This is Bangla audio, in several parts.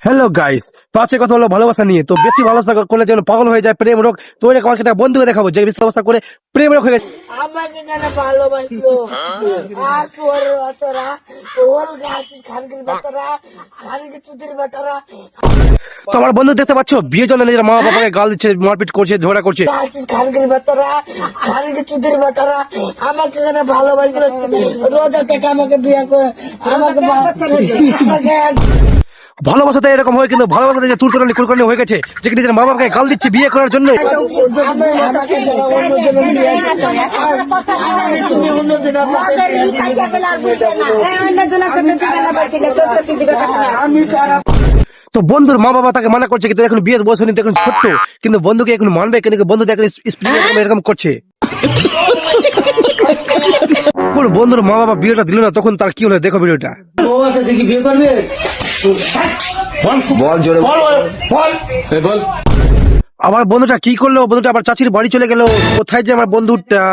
হ্যালো গাইস, তো আজকে কথা হলো ভালোবাসা নিয়ে। তো বেশি ভালোবাসা করলে যেন পাগল হয়ে যায়, প্রেম রোগ। তো এরকম একটা বন্ধুকে দেখাবো যে বেশি ভালোবাসা করে প্রেম রোগ হয়ে গেছে। আমাকে কেন ভালোবাসলো বাচ্চারা ওল গাছ খানকির বাচ্চারা খানকি চুদির বাচ্চারা। তো আমার বন্ধু দেখতে পাচ্ছ, বিয়ের জন্য নিজের মা বাবাকে গাল দিচ্ছে, মারপিট করছে, ঝগড়া করছে। খানকির বাচ্চারা খানকি চুদির বাচ্চারা আমাকে কেন ভালোবাসলো, রোজা থেকে আমাকে বিয়ে করে আমাকে ভালোবাসাতে এরকম হয়, কিন্তু ভালোবাসাতে যে তুরতরানি কুলকর্নি হয়ে গেছে, যে নিজের মা বাবাকে গাল দিচ্ছে বিয়ে করার জন্য। তো বন্ধুর মা বাবা তাকে মানা করছে, কিন্তু এখন বিয়ের বয়স হয়নি, এখন ছোট্ট, কিন্তু বন্ধুকে এখন মানবে, কিন্তু বন্ধু এখন এরকম করছে। কোন বন্ধুর মা বাবা বিয়েটা দিল না, তখন তার কি হলো দেখো ভিডিওটা। আমার বন্ধুটা কি করলো, বন্ধুটা আবার চাচির বাড়ি চলে গেল। কোথায় যে আমার বন্ধুটা।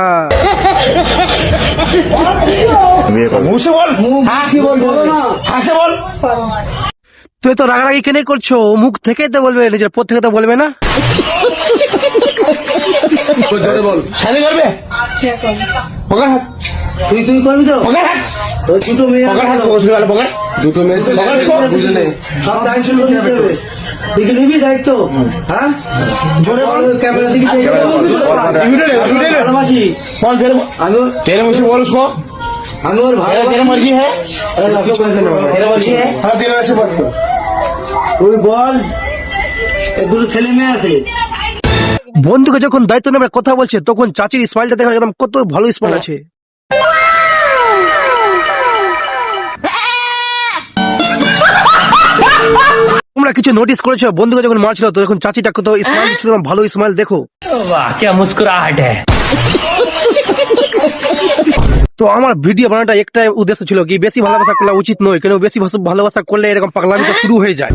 তুই তো রাগারাগি কেন করছো? মুখ থেকে তো বলবে, নিজের পথ থেকে তো বলবে না। তুই করবি তো দুটো মেয়ে সব দায়িত্ব দিকে নিবি দায়িত্ব। হ্যাঁ জোরে বল, ক্যামেরা দিকে ভালোবাসি আমি ওর তুই বল, দুটো ছেলে মেয়ে আছে। বন্ধুকে যখন দায়িত্ব নেবে কথা বলছে, তখন চাচির স্মাইলটা দেখা একদম কত ভালো স্মাইল আছে। তোমরা কিছু নোটিস করেছো, বন্ধুকে যখন মারছিল তো যখন চাচিটা কত স্মাইল দিচ্ছিল, ভালো স্মাইল দেখো। वाह क्या मुस्कुराहट है। তো আমার ভিডিও বানানোটা একটাই উদ্দেশ্য ছিল কি, বেশি ভালোবাসা করা উচিত নয়, কেন বেশি ভালোবাসা করলে এরকম পাগলামিটা শুরু হয়ে যায়।